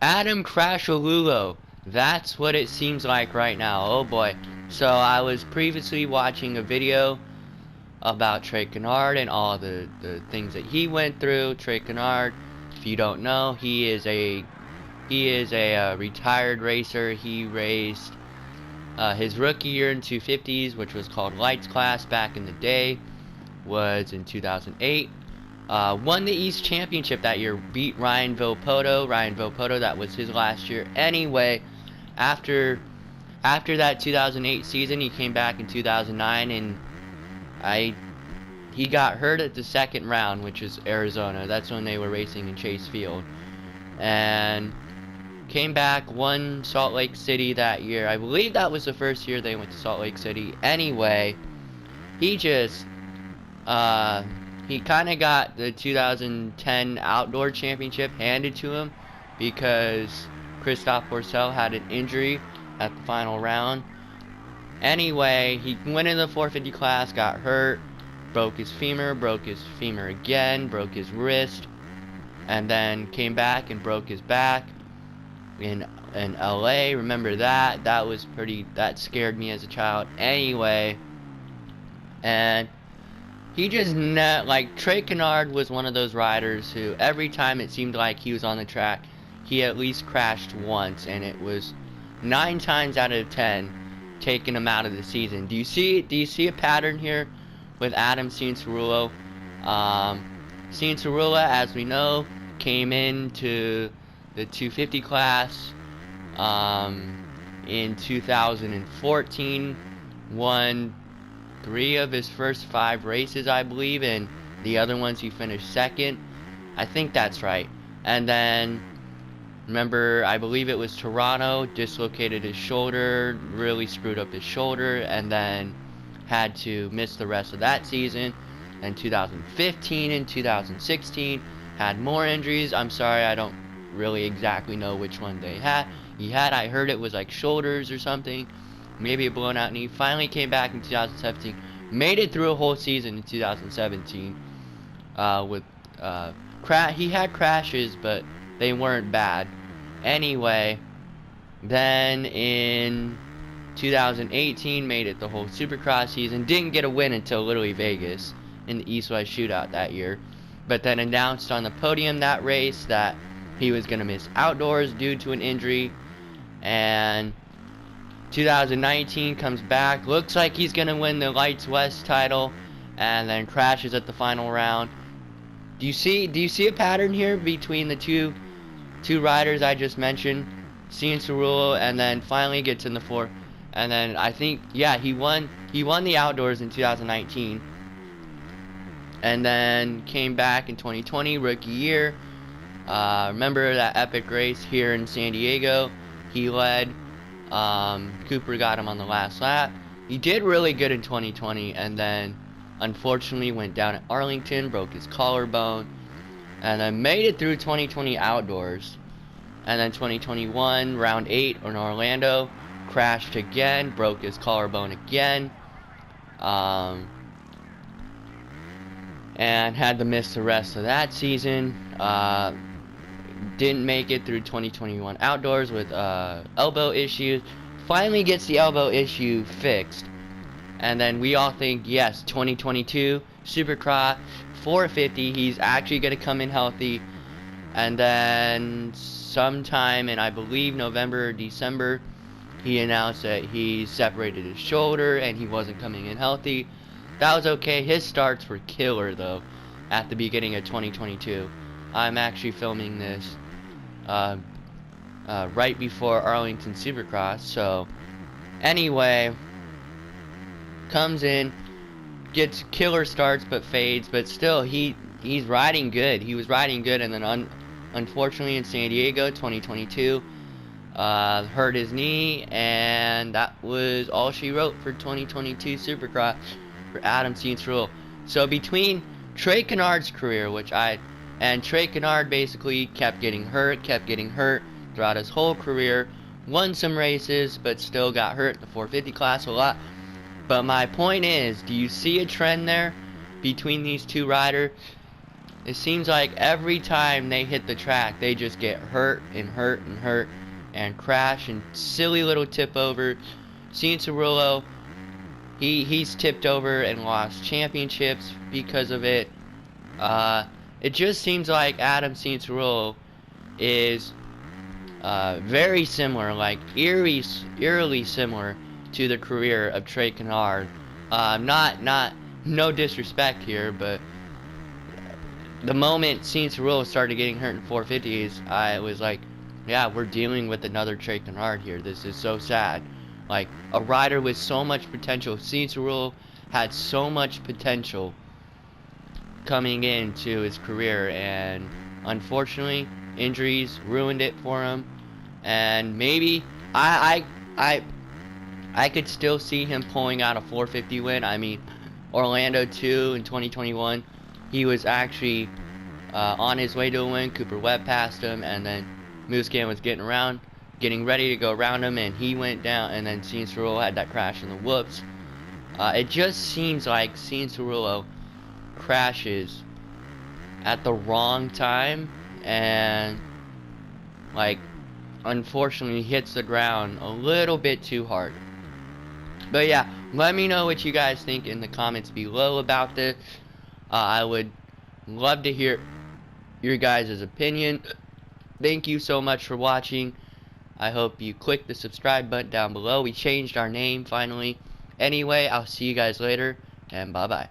Adam Cianciarulo. That's what it seems like right now. Oh boy. So I was previously watching a video about Trey Canard and all the things that he went through. Trey Canard, if you don't know, he is a retired racer. He raced his rookie year in 250s, which was called Lights Class back in the day, was in 2008. Won the East Championship that year, beat Ryan Villopoto, that was his last year. Anyway, after that 2008 season, he came back in 2009, and he got hurt at the second round, which is Arizona. That's when they were racing in Chase Field. And came back, won Salt Lake City that year. I believe that was the first year they went to Salt Lake City. Anyway, he just he kind of got the 2010 Outdoor Championship handed to him because Christophe Pourcel had an injury at the final round. Anyway, he went in the 450 class, got hurt, broke his femur again, broke his wrist, and then came back and broke his back in LA. Remember that? That scared me as a child. Anyway, and he just Trey Canard was one of those riders who every time it seemed like he was on the track, he at least crashed once, and it was 9 times out of 10 taking him out of the season. Do you see a pattern here with Adam Cianciarulo? Cianciarulo, as we know, came into the 250 class in 2014, won 3 of his first 5 races, I believe, and the other ones he finished second. I think that's right. And then, remember, I believe it was Toronto, dislocated his shoulder, really screwed up his shoulder, and then had to miss the rest of that season. And 2015 and 2016 had more injuries. I'm sorry, I don't really exactly know which one he had. I heard it was like shoulders or something, maybe a blown out knee. Finally came back in 2017, made it through a whole season in 2017 he had crashes, but they weren't bad. Anyway, then in 2018 made it the whole Supercross season, didn't get a win until literally Vegas in the East-West shootout that year, but then announced on the podium that race that he was going to miss outdoors due to an injury. And 2019 comes back, looks like he's going to win the Lights West title, and then crashes at the final round. Do you see a pattern here between the two riders I just mentioned, Cianciarulo, and then finally gets in the 4, and then I think, yeah, he won the outdoors in 2019, and then came back in 2020, rookie year. Remember that epic race here in San Diego? He led. Cooper got him on the last lap. He did really good in 2020, and then unfortunately went down at Arlington, broke his collarbone, and then made it through 2020 outdoors. And then 2021, round 8 in Orlando, crashed again, broke his collarbone again, and had to miss the rest of that season. Didn't make it through 2021 outdoors with elbow issues. Finally gets the elbow issue fixed, and then we all think, yes, 2022 Supercross 450, he's actually going to come in healthy. And then sometime in, I believe, November or December, he announced that he separated his shoulder and he wasn't coming in healthy. That was okay. His starts were killer though at the beginning of 2022. I'm actually filming this right before Arlington Supercross. So anyway, comes in, gets killer starts but fades, but still he's riding good. He was riding good, and then unfortunately in San Diego 2022 hurt his knee, and that was all she wrote for 2022 Supercross for Adam Cianciarulo. So between Trey Canard's career, Trey Canard basically kept getting hurt throughout his whole career, won some races, but still got hurt in the 450 class a lot. But my point is, do you see a trend there between these two riders? It seems like every time they hit the track, they just get hurt and hurt and hurt and crash and silly little tip over. Cianciarulo, he's tipped over and lost championships because of it. It just seems like Adam Cianciarulo is very similar, like eerily similar to the career of Trey Canard. No disrespect here, but the moment Cianciarulo started getting hurt in 450s, I was like, yeah, we're dealing with another Trey Canard here. This is so sad. Like, a rider with so much potential. Cianciarulo had so much potential coming into his career, and unfortunately, injuries ruined it for him. And maybe I could still see him pulling out a 450 win. I mean, Orlando 2 in 2021, he was actually on his way to a win. Cooper Webb passed him, and then Musquin was getting ready to go around him, and he went down, and then Cianciarulo had that crash in the whoops. It just seems like Cianciarulo crashes at the wrong time, and like, unfortunately hits the ground a little bit too hard. But yeah, let me know what you guys think in the comments below about this. I would love to hear your guys' opinion. Thank you so much for watching. I hope you click the subscribe button down below. We changed our name finally. Anyway, I'll see you guys later, and bye bye.